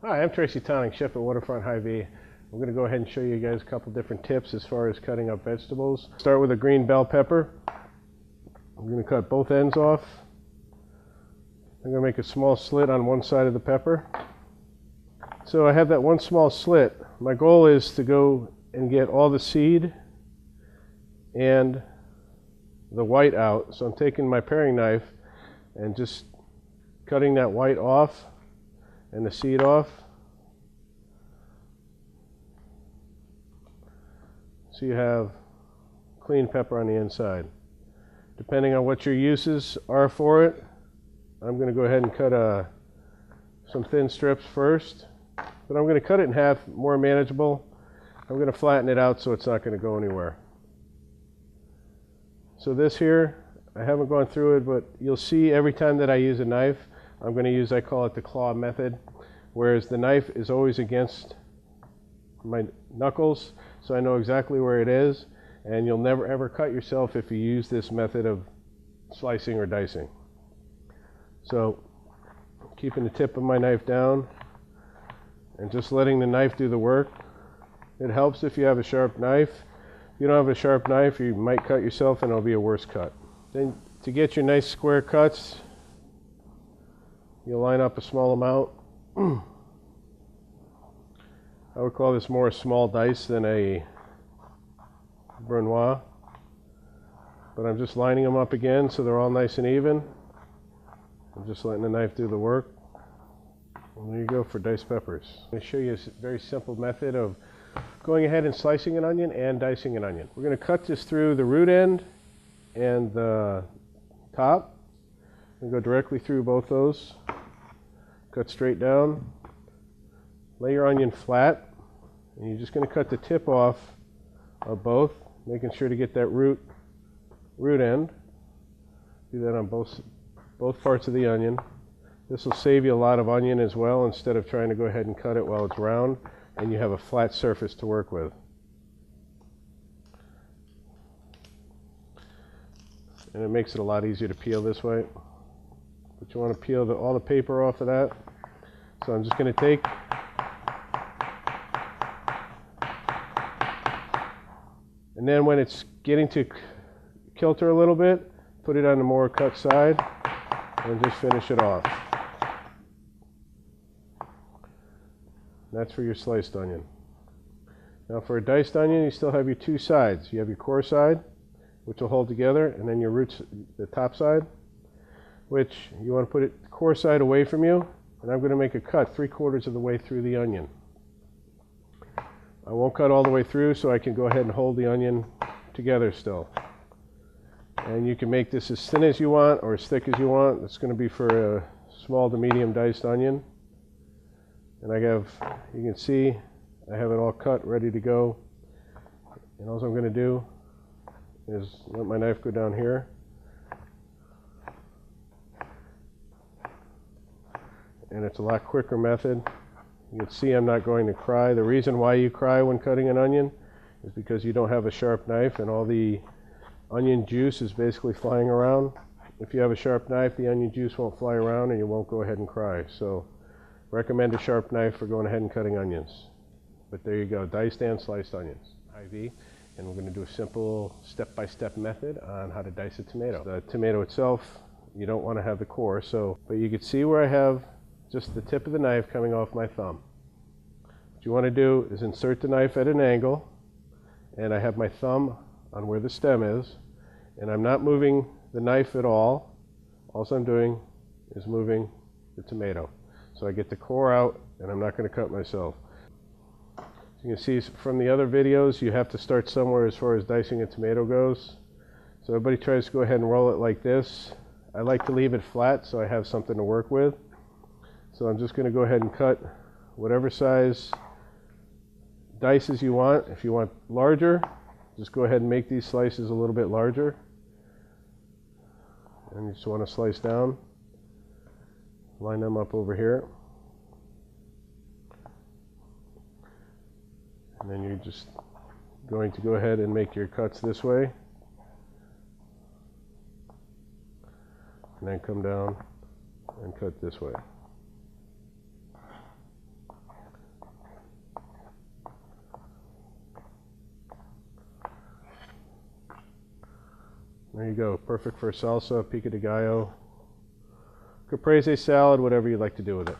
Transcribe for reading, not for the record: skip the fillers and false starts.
Hi, I'm Tracy, chef at Waterfront Hy-Vee. I'm going to go ahead and show you guys a couple different tips as far as cutting up vegetables. Start with a green bell pepper. I'm going to cut both ends off. I'm going to make a small slit on one side of the pepper. So I have that one small slit. My goal is to go and get all the seed and the white out. So I'm taking my paring knife and just cutting that white off and the seed off. So you have clean pepper on the inside. Depending on what your uses are for it, I'm going to go ahead and cut some thin strips first, but I'm going to cut it in half, more manageable. I'm going to flatten it out so it's not going to go anywhere. So this here, I haven't gone through it, but you'll see every time that I use a knife, I'm going to use, I call it the claw method, whereas the knife is always against my knuckles, so I know exactly where it is, and you'll never ever cut yourself if you use this method of slicing or dicing. So keeping the tip of my knife down and just letting the knife do the work. It helps if you have a sharp knife. If you don't have a sharp knife, you might cut yourself and it'll be a worse cut. Then to get your nice square cuts, you'll line up a small amount. I would call this more a small dice than a brunoise, but I'm just lining them up again so they're all nice and even. I'm just letting the knife do the work. And there you go for diced peppers. I'm going to show you a very simple method of going ahead and slicing an onion and dicing an onion. We're going to cut this through the root end and the top. I'm going to go directly through both those. Cut straight down. Lay your onion flat, and you're just going to cut the tip off of both, making sure to get that root end. Do that on both parts of the onion. This will save you a lot of onion as well, instead of trying to go ahead and cut it while it's round and you have a flat surface to work with. And it makes it a lot easier to peel this way. But you want to peel all the paper off of that. So I'm just going to take and then when it's getting to kilter a little bit, put it on the more cut side and just finish it off. That's for your sliced onion. Now for a diced onion, you still have your two sides. You have your core side, which will hold together, and then your roots, the top side, which you want to put it the core side away from you, and I'm going to make a cut 3/4 of the way through the onion. I won't cut all the way through so I can go ahead and hold the onion together still. And you can make this as thin as you want or as thick as you want. It's going to be for a small to medium diced onion. And you can see, I have it all cut, ready to go. And all I'm going to do is let my knife go down here. And it's a lot quicker method. You can see I'm not going to cry. The reason why you cry when cutting an onion is because you don't have a sharp knife and all the onion juice is basically flying around. If you have a sharp knife, the onion juice won't fly around and you won't go ahead and cry. So recommend a sharp knife for going ahead and cutting onions. But there you go, diced and sliced onions. Hy-Vee, and we're going to do a simple step-by-step method on how to dice a tomato. The tomato itself, you don't want to have the core, but you can see where I have just the tip of the knife coming off my thumb. What you want to do is insert the knife at an angle, and I have my thumb on where the stem is, and I'm not moving the knife at all. All I'm doing is moving the tomato. So I get the core out, and I'm not going to cut myself. So you can see from the other videos, you have to start somewhere as far as dicing a tomato goes. So everybody tries to go ahead and roll it like this. I like to leave it flat so I have something to work with. So I'm just going to go ahead and cut whatever size dices you want. If you want larger, just go ahead and make these slices a little bit larger. And you just want to slice down. Line them up over here. And then you're just going to go ahead and make your cuts this way. And then come down and cut this way. There you go. Perfect for salsa, pico de gallo, caprese salad, whatever you'd like to do with it.